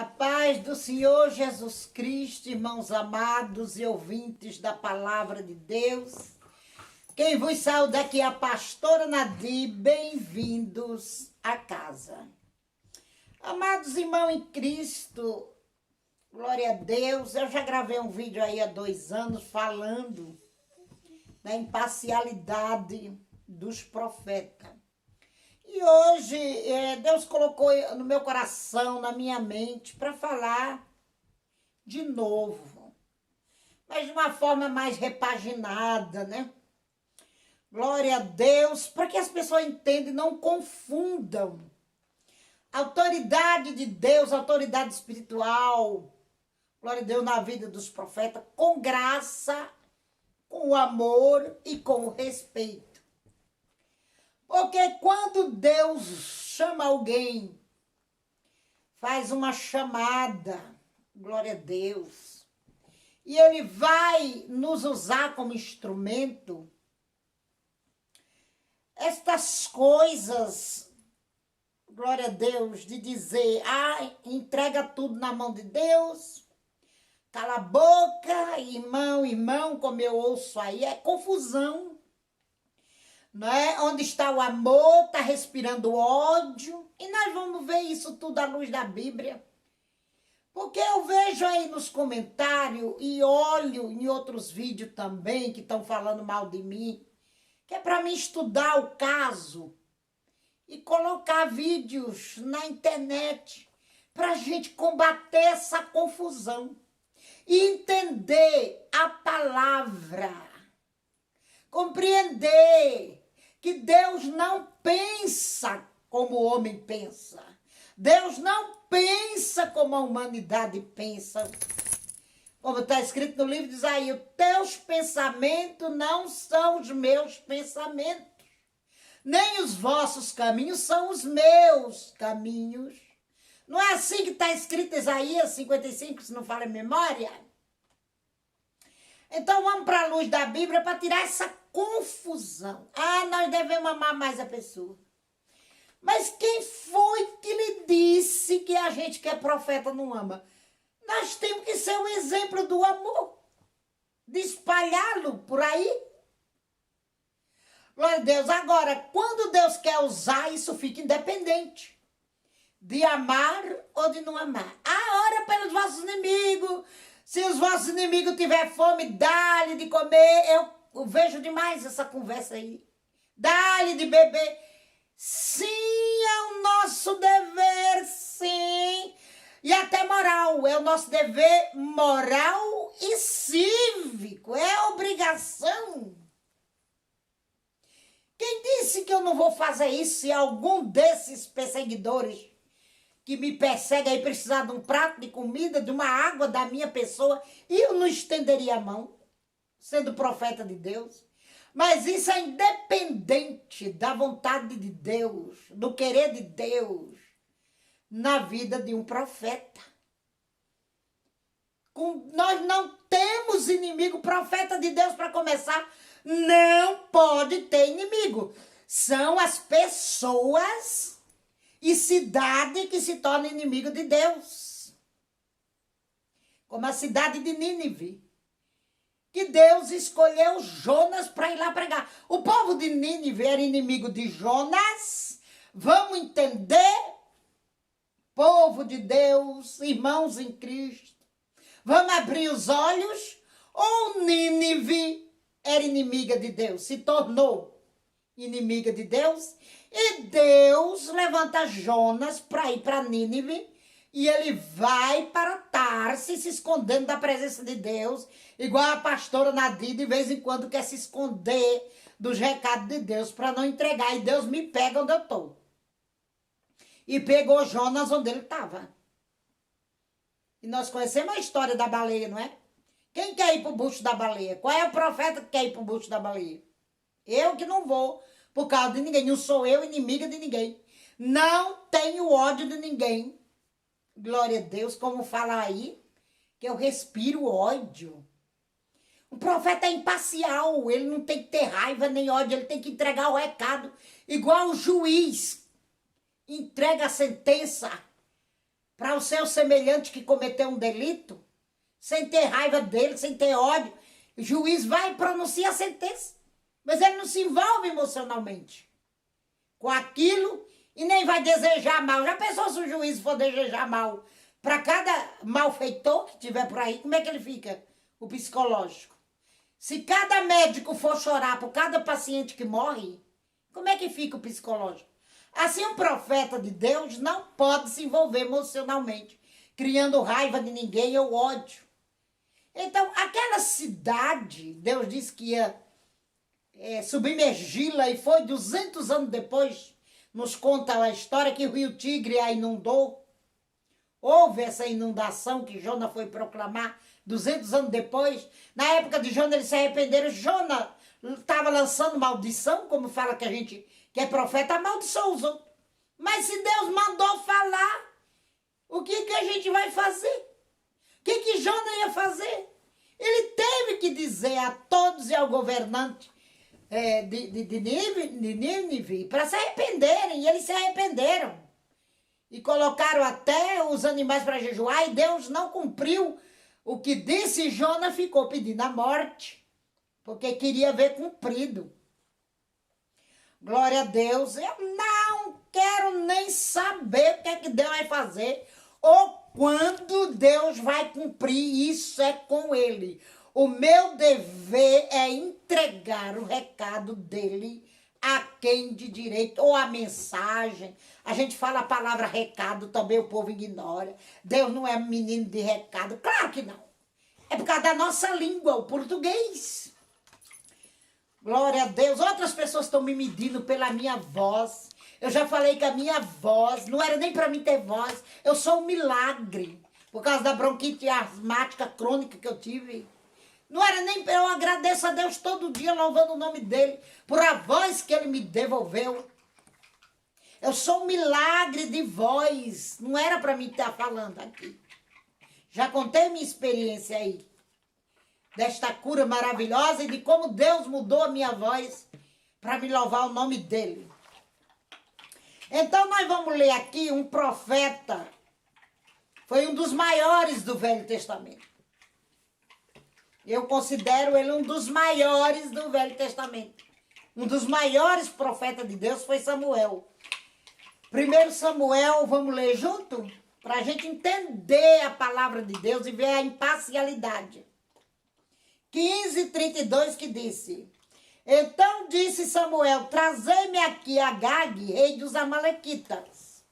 A paz do Senhor Jesus Cristo, irmãos amados e ouvintes da palavra de Deus. Quem vos saúda aqui é a pastora Nadir, bem-vindos à casa. Amados irmãos em Cristo, glória a Deus, eu já gravei um vídeo aí há 2 anos falando da imparcialidade dos profetas. E hoje Deus colocou no meu coração, na minha mente, para falar de novo, mas de uma forma mais repaginada, né? Glória a Deus, para que as pessoas entendam e não confundam a autoridade de Deus, a autoridade espiritual, glória a Deus, na vida dos profetas, com graça, com o amor e com o respeito. Porque quando Deus chama alguém, faz uma chamada, glória a Deus, e Ele vai nos usar como instrumento, estas coisas, glória a Deus, de dizer, entrega tudo na mão de Deus, cala a boca, irmão, como eu ouço aí, é confusão. Não é? Onde está o amor, está respirando ódio. E nós vamos ver isso tudo à luz da Bíblia. Porque eu vejo aí nos comentários e olho em outros vídeos também que estão falando mal de mim, que é para mim estudar o caso e colocar vídeos na internet para a gente combater essa confusão e entender a palavra, compreender que Deus não pensa como o homem pensa. Deus não pensa como a humanidade pensa. Como está escrito no livro de Isaías, teus pensamentos não são os meus pensamentos, nem os vossos caminhos são os meus caminhos. Não é assim que está escrito em Isaías 55, se não fala em memória? Então vamos para a luz da Bíblia para tirar essa confusão. Nós devemos amar mais a pessoa. Mas quem foi que lhe disse que a gente que é profeta não ama? Nós temos que ser um exemplo do amor, de espalhá-lo por aí. Glória a Deus. Agora, quando Deus quer usar, isso fica independente de amar ou de não amar. Ora pelos vossos inimigos. Se os vossos inimigos tiverem fome, dá-lhe de comer. Eu vejo demais essa conversa aí. Dá-lhe de beber. Sim, é o nosso dever, sim. E até moral. É o nosso dever moral e cívico. É obrigação. Quem disse que eu não vou fazer isso se algum desses perseguidores que me persegue aí precisar de um prato de comida, de uma água da minha pessoa, e eu não estenderia a mão, sendo profeta de Deus. Mas isso é independente da vontade de Deus, do querer de Deus na vida de um profeta. Nós não temos inimigo. Profeta de Deus, para começar, não pode ter inimigo. São as pessoas e cidade que se torna inimigo de Deus. Como a cidade de Nínive, que Deus escolheu Jonas para ir lá pregar. O povo de Nínive era inimigo de Jonas. Vamos entender? Povo de Deus, irmãos em Cristo, vamos abrir os olhos? Ou Nínive era inimiga de Deus, se tornou inimiga de Deus? E Deus levanta Jonas para ir para Nínive e ele vai para Tarsis, se escondendo da presença de Deus, igual a pastora Nadir, de vez em quando quer se esconder dos recados de Deus para não entregar. E Deus me pega onde eu estou. E pegou Jonas onde ele estava. E nós conhecemos a história da baleia, não é? Quem quer ir para o bucho da baleia? Qual é o profeta que quer ir para o bucho da baleia? Eu que não vou. Por causa de ninguém. Não sou eu inimiga de ninguém. Não tenho ódio de ninguém. Glória a Deus, como fala aí, que eu respiro ódio. O profeta é imparcial. Ele não tem que ter raiva nem ódio. Ele tem que entregar o recado. Igual o juiz entrega a sentença para para o seu semelhante que cometeu um delito, sem ter raiva dele, sem ter ódio. O juiz vai e pronuncia a sentença, mas ele não se envolve emocionalmente com aquilo e nem vai desejar mal. Já pensou se o juiz for desejar mal para cada malfeitor que tiver por aí? Como é que ele fica, o psicológico? Se cada médico for chorar por cada paciente que morre, como é que fica o psicológico? Assim, o profeta de Deus não pode se envolver emocionalmente, criando raiva de ninguém ou ódio. Então, aquela cidade, Deus disse que ia submergi-la, e foi 200 anos depois, nos conta a história que o rio Tigre a inundou. Houve essa inundação que Jonas foi proclamar 200 anos depois. Na época de Jonas, eles se arrependeram. Jonas estava lançando maldição, como fala que a gente, que é profeta, amaldiçoou os outros. Mas se Deus mandou falar, o que a gente vai fazer? O que Jonas ia fazer? Ele teve que dizer a todos e ao governante de Nínive para se arrependerem, e eles se arrependeram. E colocaram até os animais para jejuar, e Deus não cumpriu o que disse. Jonas ficou pedindo a morte, porque queria ver cumprido. Glória a Deus. Eu não quero nem saber o que Deus vai fazer ou quando Deus vai cumprir. Isso é com Ele. O meu dever é entregar o recado dele a quem de direito, ou a mensagem. A gente fala a palavra recado, também o povo ignora. Deus não é menino de recado. Claro que não. É por causa da nossa língua, o português. Glória a Deus. Outras pessoas estão me medindo pela minha voz. Eu já falei que a minha voz não era nem para mim ter voz. Eu sou um milagre. Por causa da bronquite asmática crônica que eu tive. Não era nem... Eu agradeço a Deus todo dia, louvando o nome dele, por a voz que ele me devolveu. Eu sou um milagre de voz. Não era para mim estar falando aqui. Já contei minha experiência aí. Desta cura maravilhosa e de como Deus mudou a minha voz para me louvar o nome dele. Então nós vamos ler aqui um profeta. Foi um dos maiores do Velho Testamento. Eu considero ele um dos maiores do Velho Testamento. Um dos maiores profetas de Deus foi Samuel. Primeiro Samuel, vamos ler junto? Para a gente entender a palavra de Deus e ver a imparcialidade. 15:32 que disse: Então disse Samuel, trazei-me aqui Agag, rei dos Amalequitas.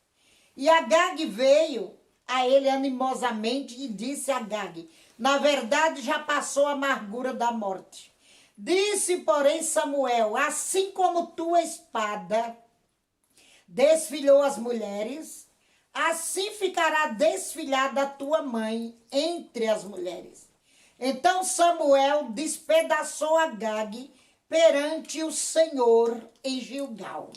E Agag veio a ele animosamente e disse a Agag: Na verdade, já passou a amargura da morte. Disse, porém, Samuel: Assim como tua espada desfilhou as mulheres, assim ficará desfilhada a tua mãe entre as mulheres. Então Samuel despedaçou Agag perante o Senhor em Gilgal.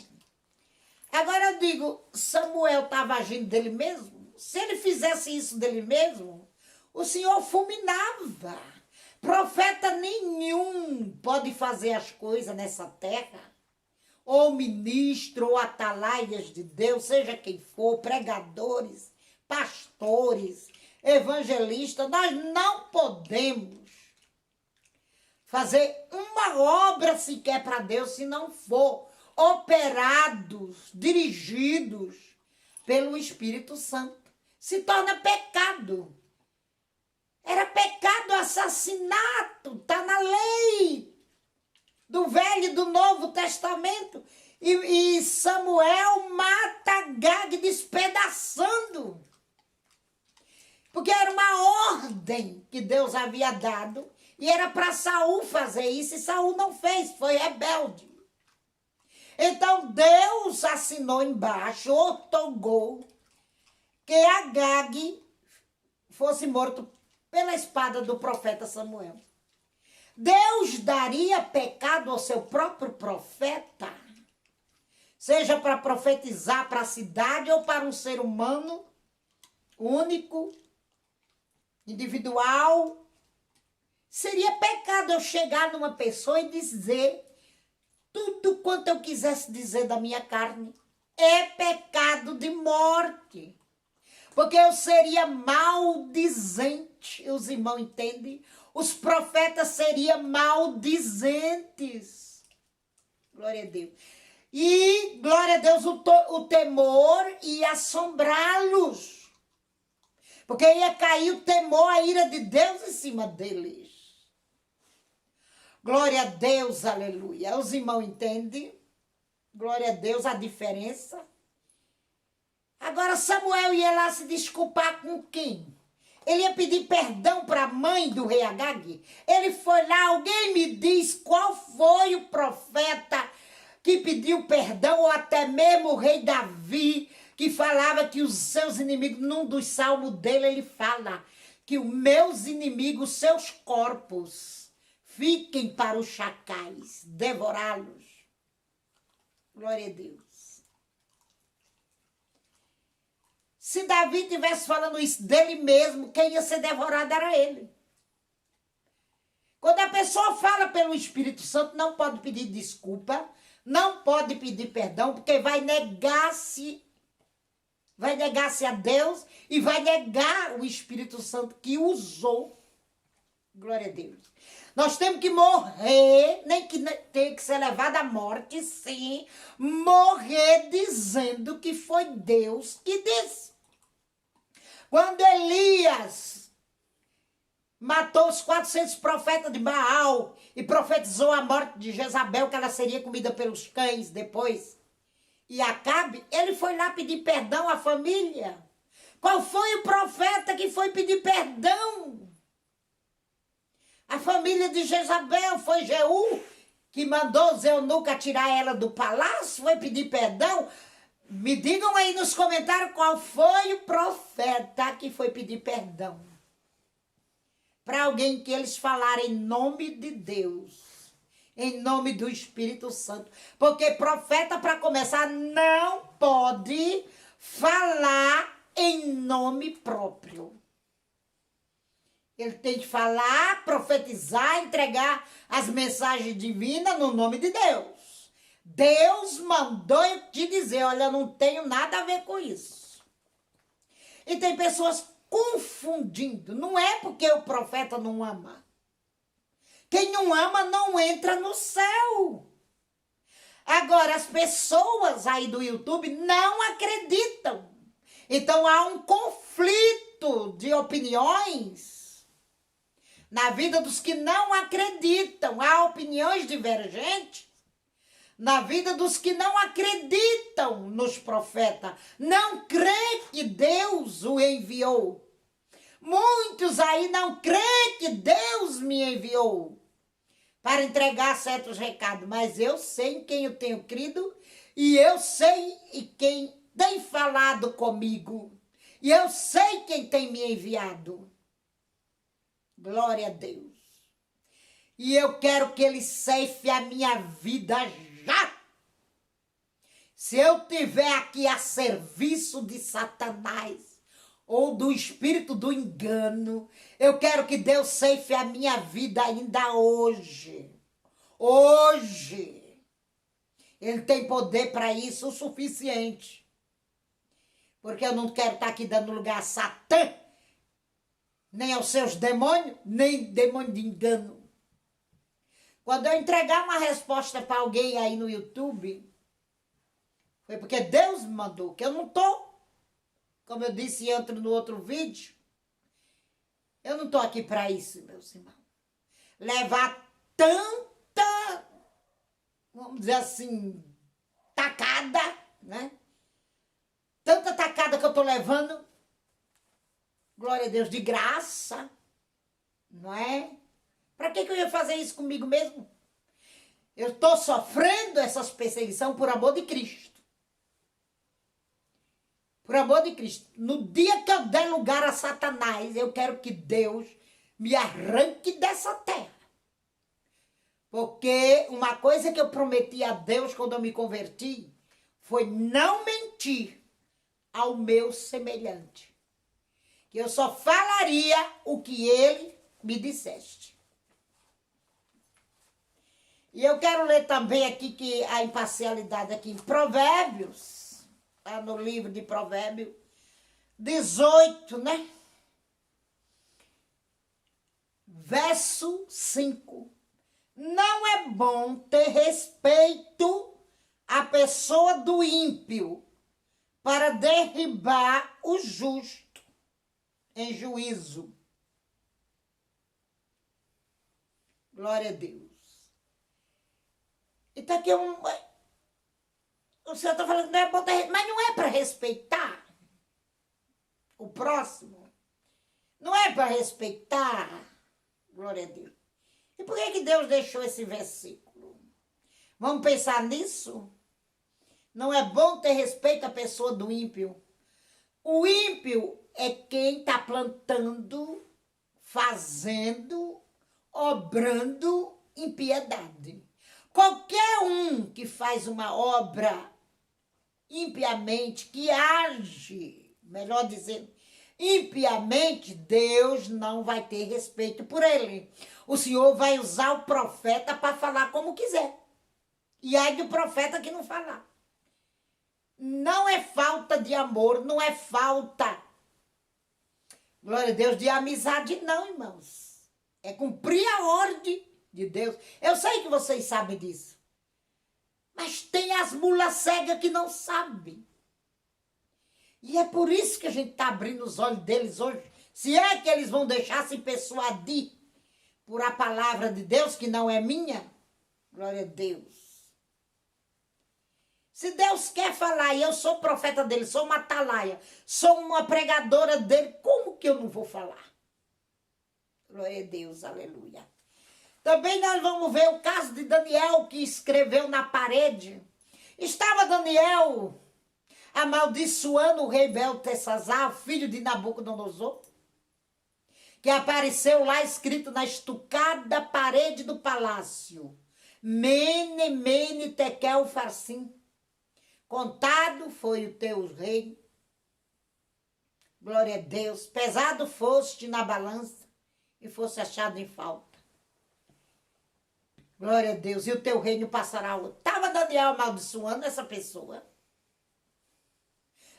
Agora eu digo, Samuel estava agindo dele mesmo? Se ele fizesse isso dele mesmo, o Senhor fulminava. Profeta nenhum pode fazer as coisas nessa terra. Ou ministro, ou atalaias de Deus, seja quem for, pregadores, pastores, evangelistas, nós não podemos fazer uma obra sequer para Deus se não for operados, dirigidos pelo Espírito Santo. Se torna pecado. Era pecado assassinato, está na lei do Velho e do Novo Testamento. E Samuel mata Agag despedaçando. Porque era uma ordem que Deus havia dado e era para Saul fazer isso, e Saul não fez, foi rebelde. Então Deus assinou embaixo, outorgou que Agag fosse morto pela espada do profeta Samuel. Deus daria pecado ao seu próprio profeta, seja para profetizar para a cidade ou para um ser humano único, individual. Seria pecado eu chegar numa pessoa e dizer tudo quanto eu quisesse dizer da minha carne. É pecado de morte. porque eu seria maldizente. Os irmãos entendem? Os profetas seriam maldizentes. Glória a Deus. E, glória a Deus, o temor ia assombrá-los. Porque ia cair o temor, a ira de Deus em cima deles. Glória a Deus, aleluia. Os irmãos entendem? Glória a Deus, a diferença. Agora Samuel ia lá se desculpar com quem? Ele ia pedir perdão para a mãe do rei Agag. Ele foi lá, alguém me diz qual foi o profeta que pediu perdão, ou até mesmo o rei Davi, que falava que os seus inimigos, num dos salmos dele, ele fala que os meus inimigos, seus corpos, fiquem para os chacais, devorá-los. Glória a Deus. Se Davi tivesse falando isso dele mesmo, quem ia ser devorado era ele. Quando a pessoa fala pelo Espírito Santo, não pode pedir desculpa, não pode pedir perdão, porque vai negar-se a Deus e vai negar o Espírito Santo que usou. Glória a Deus. Nós temos que morrer, nem que tenha que ser levado à morte, sim, morrer dizendo que foi Deus que disse. Quando Elias matou os 400 profetas de Baal e profetizou a morte de Jezabel, que ela seria comida pelos cães depois, e Acabe, ele foi lá pedir perdão à família. Qual foi o profeta que foi pedir perdão? A família de Jezabel foi Jeú, que mandou os eunucos tirar ela do palácio, foi pedir perdão. Me digam aí nos comentários qual foi o profeta que foi pedir perdão. Para alguém que eles falaram em nome de Deus, em nome do Espírito Santo. Porque profeta, para começar, não pode falar em nome próprio. Ele tem que falar, profetizar, entregar as mensagens divinas no nome de Deus. Deus mandou eu te dizer, olha, eu não tenho nada a ver com isso. E tem pessoas confundindo. Não é porque o profeta não ama. Quem não ama não entra no céu. Agora, as pessoas aí do YouTube não acreditam. Então, há um conflito de opiniões na vida dos que não acreditam. Há opiniões divergentes na vida dos que não acreditam nos profetas. Não crê que Deus o enviou. Muitos aí não crêem que Deus me enviou para entregar certos recados. Mas eu sei em quem eu tenho crido e eu sei em quem tem falado comigo. E eu sei quem tem me enviado. Glória a Deus. E eu quero que ele ceife a minha vida já. Se eu tiver aqui a serviço de Satanás ou do espírito do engano, eu quero que Deus ceife a minha vida ainda hoje. Hoje. Ele tem poder para isso o suficiente. Porque eu não quero estar aqui dando lugar a Satã, nem aos seus demônios, nem demônio de engano. Quando eu entregar uma resposta para alguém aí no YouTube, foi porque Deus me mandou, que eu não estou, como eu disse no outro vídeo, eu não estou aqui para isso, meus irmãos. Levar tanta, vamos dizer assim, tacada, né? Tanta tacada que eu estou levando, glória a Deus, de graça, não é? Para que eu ia fazer isso comigo mesmo? Eu estou sofrendo essas perseguições por amor de Cristo. Por amor de Cristo. No dia que eu der lugar a Satanás, eu quero que Deus me arranque dessa terra. Porque uma coisa que eu prometi a Deus quando eu me converti foi não mentir ao meu semelhante. Que eu só falaria o que ele me disseste. E eu quero ler também aqui que a imparcialidade aqui em Provérbios, no livro de Provérbios, 18, né? Verso 5. Não é bom ter respeito à pessoa do ímpio para derribar o justo em juízo. Glória a Deus. Então aqui o Senhor está falando que não é bom ter, mas não é para respeitar o próximo. Não é para respeitar. Glória a Deus. E por que Deus deixou esse versículo? Vamos pensar nisso? Não é bom ter respeito à pessoa do ímpio. O ímpio é quem está plantando, fazendo, obrando impiedade. Qualquer um que faz uma obra impiamente, que age, melhor dizendo, impiamente, Deus não vai ter respeito por ele. O Senhor vai usar o profeta para falar como quiser. E aí do profeta que não falar. Não é falta de amor, não é falta, glória a Deus, de amizade, não, irmãos. É cumprir a ordem de Deus. Eu sei que vocês sabem disso. Mas tem as mulas cegas que não sabem. E é por isso que a gente está abrindo os olhos deles hoje. Se é que eles vão deixar se persuadir por a palavra de Deus, que não é minha, glória a Deus. Se Deus quer falar e eu sou profeta dele, sou uma atalaia, sou uma pregadora dele, como que eu não vou falar? Glória a Deus, aleluia. Também nós vamos ver o caso de Daniel, que escreveu na parede. Estava Daniel amaldiçoando o rei Beltesazar, filho de Nabucodonosor, que apareceu lá escrito na estucada parede do palácio. Mene, mene, tekel, farsim. Contado foi o teu reino. Glória a Deus. Pesado foste na balança e fosse achado em falta. Glória a Deus. E o teu reino passará. Estava Daniel amaldiçoando essa pessoa.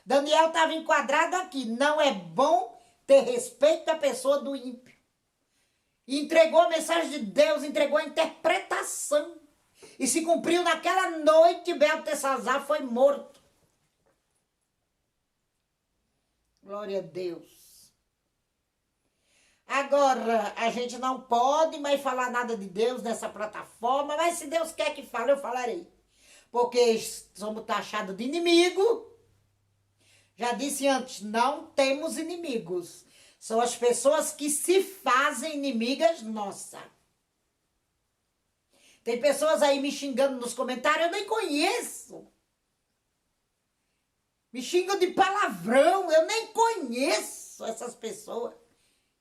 Daniel estava enquadrado aqui. Não é bom ter respeito à pessoa do ímpio. E entregou a mensagem de Deus, entregou a interpretação. E se cumpriu naquela noite, Beltesazar foi morto. Glória a Deus. Agora, a gente não pode mais falar nada de Deus nessa plataforma, mas se Deus quer que fale, eu falarei. Porque somos taxados de inimigo. Já disse antes, não temos inimigos. São as pessoas que se fazem inimigas nossas. Tem pessoas aí me xingando nos comentários, eu nem conheço. Me xingam de palavrão, eu nem conheço essas pessoas.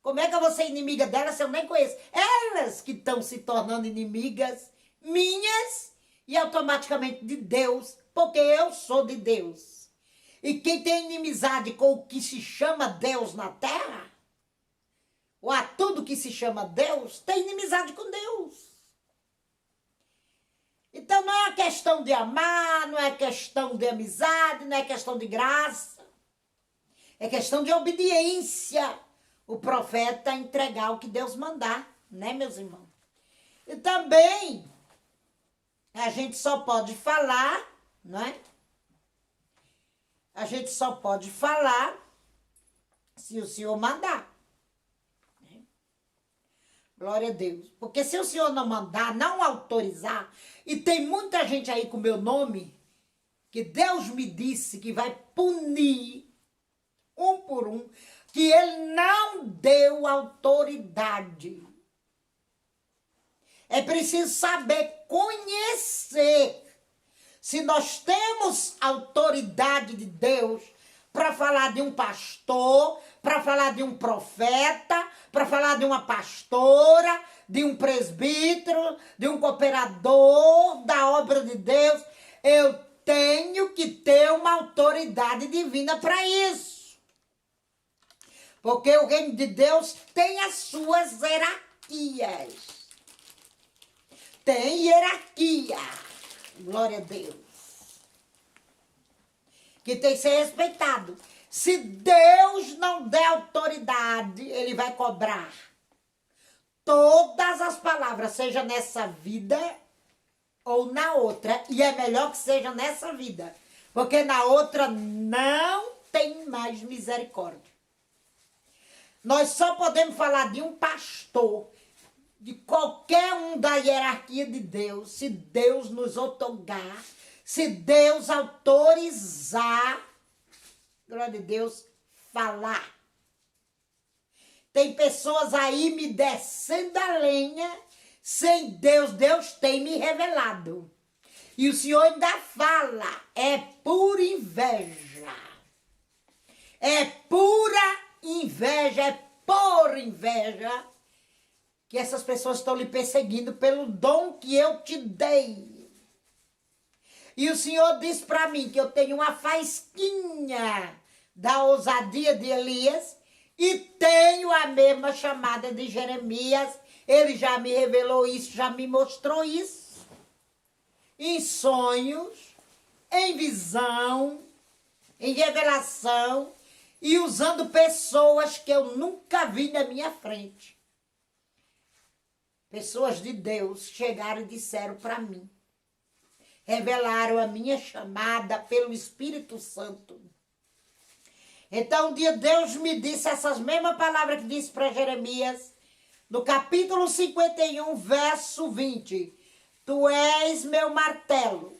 Como é que eu vou ser inimiga delas se eu nem conheço? Elas que estão se tornando inimigas minhas e automaticamente de Deus, porque eu sou de Deus. E quem tem inimizade com o que se chama Deus na terra, ou a tudo que se chama Deus, tem inimizade com Deus. Então não é questão de amar, não é questão de amizade, não é questão de graça. É questão de obediência. O profeta entregar o que Deus mandar, né, meus irmãos? E também a gente só pode falar, não é? A gente só pode falar se o Senhor mandar. Glória a Deus. Porque se o Senhor não mandar, não autorizar, e tem muita gente aí com meu nome, que Deus me disse que vai punir um por um, que ele não deu autoridade. É preciso saber conhecer se nós temos autoridade de Deus para falar de um pastor, para falar de um profeta, para falar de uma pastora, de um presbítero, de um cooperador da obra de Deus. Eu tenho que ter uma autoridade divina para isso. Porque o reino de Deus tem as suas hierarquias. Tem hierarquia. Glória a Deus. Que tem que ser respeitado. Se Deus não der autoridade, ele vai cobrar todas as palavras, seja nessa vida ou na outra. E é melhor que seja nessa vida, porque na outra não tem mais misericórdia. Nós só podemos falar de um pastor, de qualquer um da hierarquia de Deus, se Deus nos outorgar, se Deus autorizar, glória a Deus, falar. Tem pessoas aí me descendo a lenha, sem Deus, Deus tem me revelado. E o Senhor ainda fala, é por inveja. É pura inveja, é por inveja que essas pessoas estão lhe perseguindo pelo dom que eu te dei. E o Senhor diz para mim que eu tenho uma faísquinha da ousadia de Elias e tenho a mesma chamada de Jeremias. Ele já me revelou isso, já me mostrou isso. Em sonhos, em visão, em revelação e usando pessoas que eu nunca vi na minha frente. Pessoas de Deus chegaram e disseram para mim, revelaram a minha chamada pelo Espírito Santo. Então, um dia Deus me disse essas mesmas palavras que disse para Jeremias, no capítulo 51, verso 20. Tu és meu martelo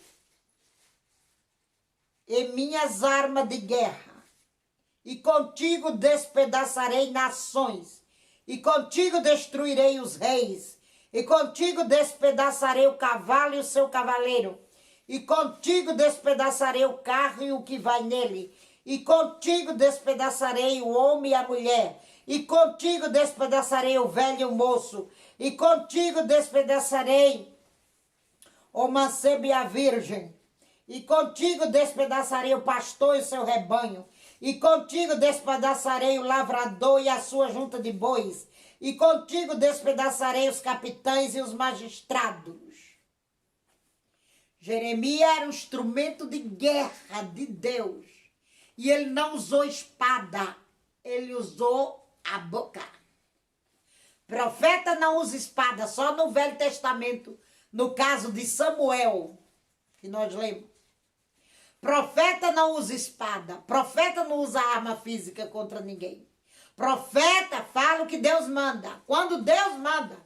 e minhas armas de guerra, e contigo despedaçarei nações, e contigo destruirei os reis, e contigo despedaçarei o cavalo e o seu cavaleiro, e contigo despedaçarei o carro e o que vai nele, e contigo despedaçarei o homem e a mulher, e contigo despedaçarei o velho e o moço, e contigo despedaçarei o mancebo e a virgem, e contigo despedaçarei o pastor e o seu rebanho, e contigo despedaçarei o lavrador e a sua junta de bois, e contigo despedaçarei os capitães e os magistrados. Jeremias era um instrumento de guerra de Deus. E ele não usou espada, ele usou a boca. Profeta não usa espada, só no Velho Testamento, no caso de Samuel, que nós lemos. Profeta não usa espada, profeta não usa arma física contra ninguém. Profeta fala o que Deus manda. Quando Deus manda,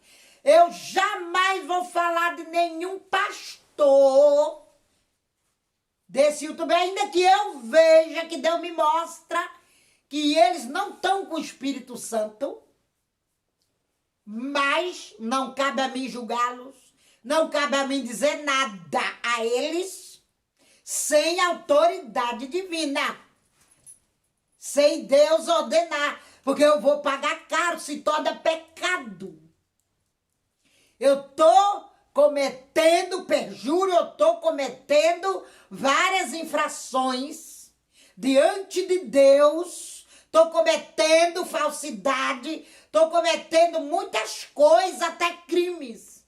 eu jamais vou falar de nenhum pastor desse YouTube, ainda que eu veja que Deus me mostra que eles não estão com o Espírito Santo, mas não cabe a mim julgá-los, não cabe a mim dizer nada a eles sem autoridade divina, sem Deus ordenar, porque eu vou pagar caro se torna pecado. Eu estou cometendo perjúrio, eu estou cometendo várias infrações diante de Deus, estou cometendo falsidade, estou cometendo muitas coisas, até crimes.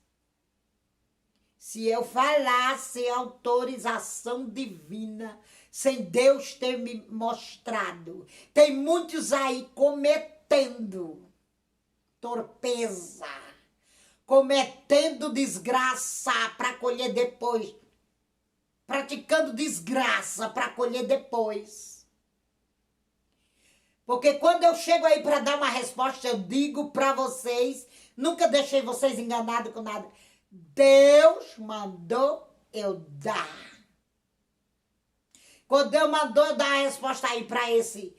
Se eu falar sem autorização divina, sem Deus ter me mostrado, tem muitos aí cometendo torpeza, cometendo desgraça para colher depois, praticando desgraça para colher depois. Porque quando eu chego aí para dar uma resposta, eu digo para vocês, nunca deixei vocês enganados com nada. Deus mandou eu dar. Quando Deus mandou eu dar a resposta aí para esse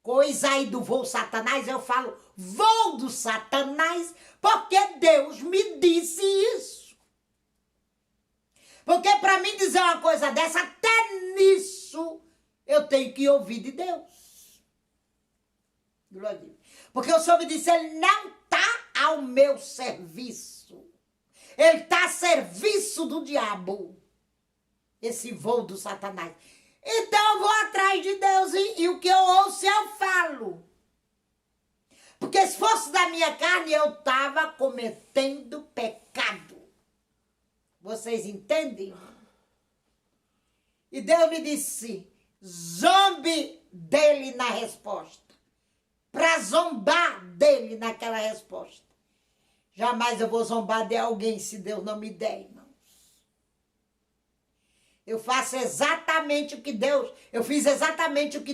coisa aí do voo Satanás, eu falo voo do Satanás, porque Deus me disse isso. Porque para mim dizer uma coisa dessa, até nisso eu tenho que ouvir de Deus. Glória a Deus. Porque o Senhor me disse, ele não está ao meu serviço. Ele está a serviço do diabo. Esse voo do Satanás. Então eu vou atrás de Deus e o que eu ouço eu falo. Porque se fosse da minha carne, eu estava cometendo pecado. Vocês entendem? E Deus me disse, zombe dele na resposta. Para zombar dele naquela resposta. Jamais eu vou zombar de alguém se Deus não me der, irmãos. Eu fiz exatamente o que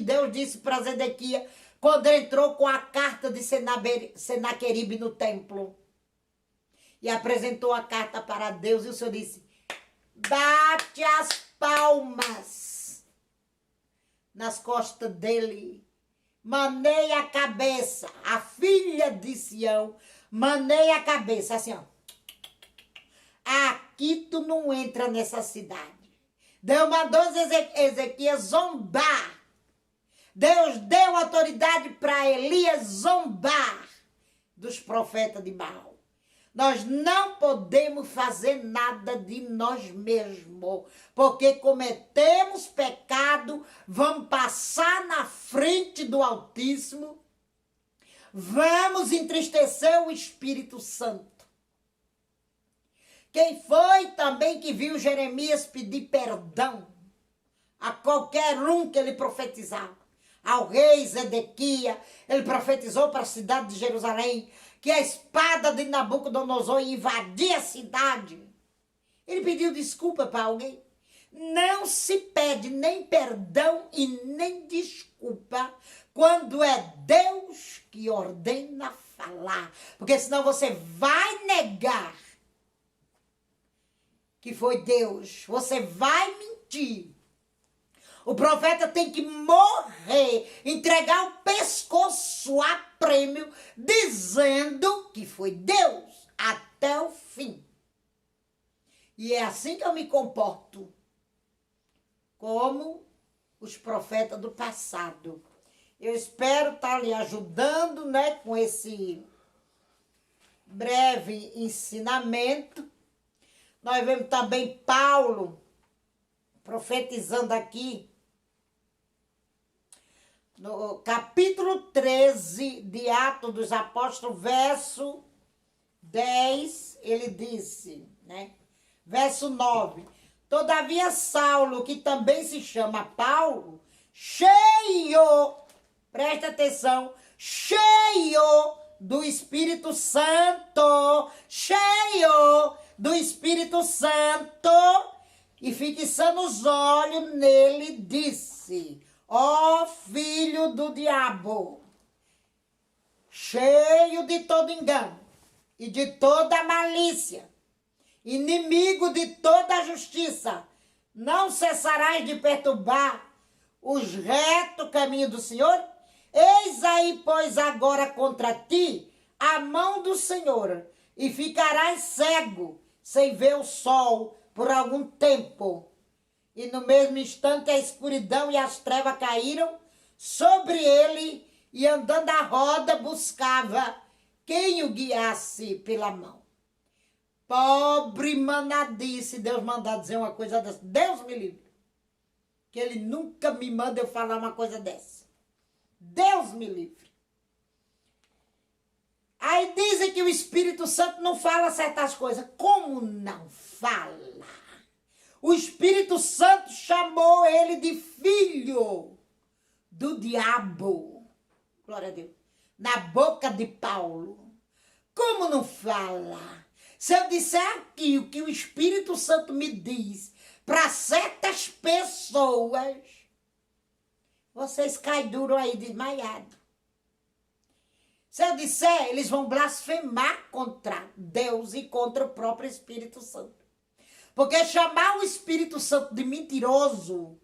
Deus disse para Zedequias quando entrou com a carta de Senaqueribe no templo. E apresentou a carta para Deus e o Senhor disse: bate as palmas nas costas dele. Maneia a cabeça. A filha de Sião maneia a cabeça. Assim, ó. Aqui tu não entra nessa cidade. Deus mandou Ezequias zombar. Deus deu autoridade para Elias zombar dos profetas de Baal. Nós não podemos fazer nada de nós mesmos, porque cometemos pecado, vamos passar na frente do Altíssimo, vamos entristecer o Espírito Santo. Quem foi também que viu Jeremias pedir perdão a qualquer um que ele profetizava? Ao rei Zedequias, ele profetizou para a cidade de Jerusalém que a espada de Nabucodonosor ia invadir a cidade. Ele pediu desculpa para alguém. Não se pede nem perdão e nem desculpa quando é Deus que ordena falar. Porque senão você vai negar que foi Deus. Você vai mentir. O profeta tem que morrer, entregar o pescoço a prêmio, dizendo que foi Deus até o fim. E é assim que eu me comporto, como os profetas do passado. Eu espero estar lhe ajudando, né, com esse breve ensinamento. Nós vemos também Paulo profetizando aqui, no capítulo 13 de Atos dos Apóstolos, verso 10, ele disse, né? Verso 9. Todavia Saulo, que também se chama Paulo, cheio, presta atenção, cheio do Espírito Santo, e fixando os olhos nele, disse: ó filho do diabo, cheio de todo engano e de toda malícia, inimigo de toda a justiça, não cessarás de perturbar os retos caminhos do Senhor? Eis aí, pois, agora contra ti a mão do Senhor, e ficarás cego, sem ver o sol por algum tempo. E no mesmo instante a escuridão e as trevas caíram sobre ele, e andando à roda buscava quem o guiasse pela mão. Pobre manadice, Deus mandar dizer uma coisa dessa. Deus me livre. Que ele nunca me manda eu falar uma coisa dessa. Deus me livre. Aí dizem que o Espírito Santo não fala certas coisas. Como não fala? O Espírito Santo chamou ele de filho do diabo. Glória a Deus. Na boca de Paulo. Como não fala? Se eu disser aqui o que o Espírito Santo me diz para certas pessoas, vocês caem duro aí desmaiado. Se eu disser, eles vão blasfemar contra Deus e contra o próprio Espírito Santo. Porque chamar o Espírito Santo de mentiroso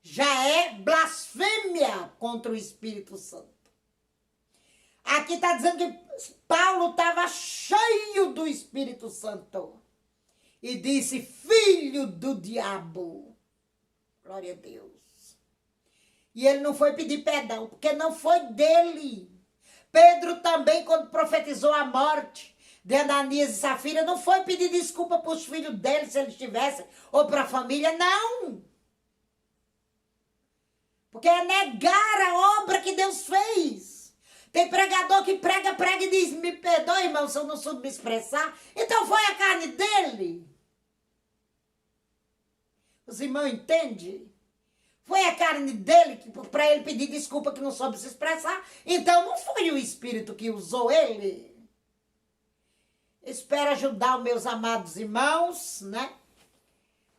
já é blasfêmia contra o Espírito Santo. Aqui está dizendo que Paulo estava cheio do Espírito Santo. E disse, filho do diabo. Glória a Deus. E ele não foi pedir perdão, porque não foi dele. Pedro também, quando profetizou a morte de Ananias e Safira, não foi pedir desculpa para os filhos dele, se eles tivessem, ou para a família, não. Porque é negar a obra que Deus fez. Tem pregador que prega e diz, me perdoe, irmão, se eu não soube me expressar. Então foi a carne dele. Os irmãos entendem? Foi a carne dele para ele pedir desculpa que não soube se expressar. Então não foi o Espírito que usou ele. Espero ajudar os meus amados irmãos, né?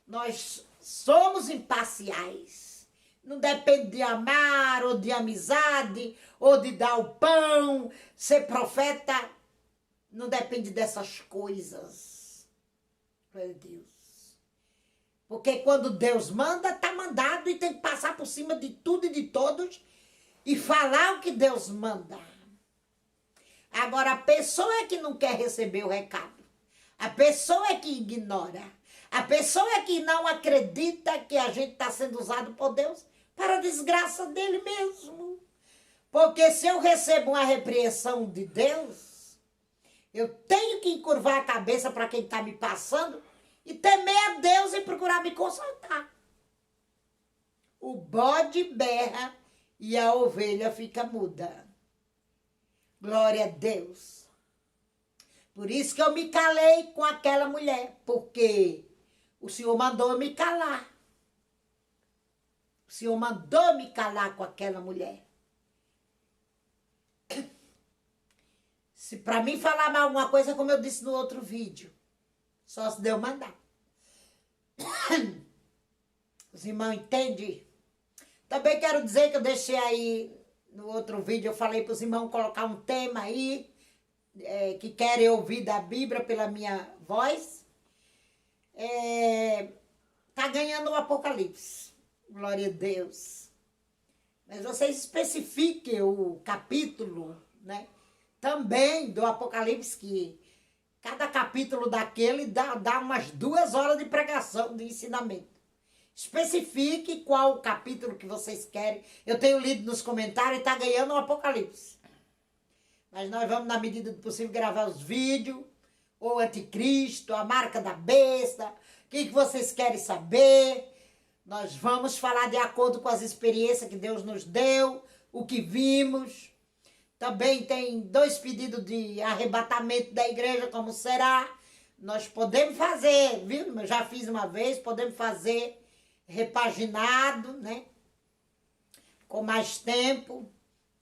Nós somos imparciais. Não depende de amar ou de amizade ou de dar o pão, ser profeta. Não depende dessas coisas. Meu Deus. Porque quando Deus manda, está mandado e tem que passar por cima de tudo e de todos e falar o que Deus manda. Agora, a pessoa é que não quer receber o recado. A pessoa é que ignora. A pessoa é que não acredita que a gente está sendo usado por Deus para a desgraça dele mesmo. Porque se eu recebo uma repreensão de Deus, eu tenho que encurvar a cabeça para quem está me passando e temer a Deus e procurar me consertar. O bode berra e a ovelha fica muda. Glória a Deus. Por isso que eu me calei com aquela mulher, porque o Senhor mandou me calar. O Senhor mandou me calar com aquela mulher. Se para mim falar mais alguma coisa, como eu disse no outro vídeo, só se Deus mandar. Os irmãos entendem? Também quero dizer que eu deixei aí, no outro vídeo, eu falei para os irmãos colocar um tema aí, que querem ouvir da Bíblia pela minha voz. Tá ganhando o Apocalipse. Glória a Deus. Mas vocês especifiquem o capítulo, né? Também do Apocalipse, que cada capítulo daquele dá umas 2 horas de pregação, de ensinamento. Especifique qual o capítulo que vocês querem. Eu tenho lido nos comentários e está ganhando o Apocalipse. Mas nós vamos, na medida do possível, gravar os vídeos. O anticristo, a marca da besta. O que vocês querem saber? Nós vamos falar de acordo com as experiências que Deus nos deu. O que vimos. Também tem 2 pedidos de arrebatamento da igreja, como será. Nós podemos fazer, viu? Eu já fiz uma vez, podemos fazer repaginado, né? Com mais tempo.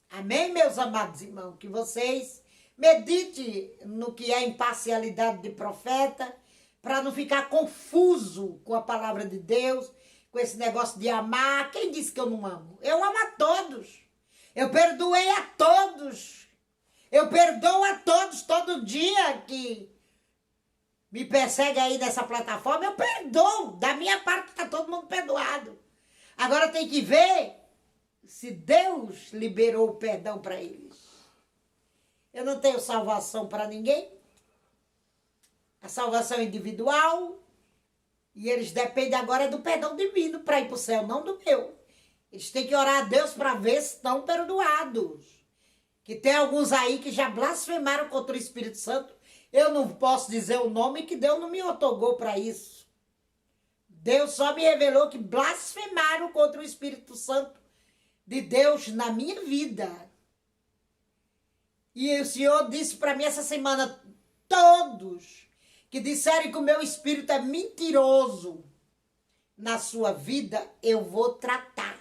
Amém, meus amados irmãos? Que vocês meditem no que é imparcialidade de profeta, para não ficar confuso com a palavra de Deus, com esse negócio de amar. Quem disse que eu não amo? Eu amo a todos. Eu perdoei a todos. Eu perdoo a todos todo dia que me persegue aí nessa plataforma. Eu perdoo. Da minha parte está todo mundo perdoado. Agora tem que ver se Deus liberou o perdão para eles. Eu não tenho salvação para ninguém. A salvação é individual. E eles dependem agora do perdão divino para ir para o céu, não do meu. Eles têm que orar a Deus para ver se estão perdoados. Que tem alguns aí que já blasfemaram contra o Espírito Santo. Eu não posso dizer o nome, que Deus não me otorgou para isso. Deus só me revelou que blasfemaram contra o Espírito Santo de Deus na minha vida. E o Senhor disse para mim essa semana, todos que disserem que o meu espírito é mentiroso na sua vida, eu vou tratar.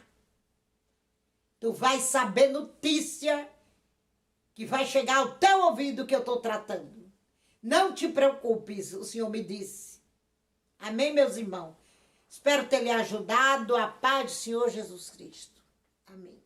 Tu vai saber notícia que vai chegar ao teu ouvido que eu estou tratando. Não te preocupes, o Senhor me disse. Amém, meus irmãos? Espero ter lhe ajudado. A paz do Senhor Jesus Cristo. Amém.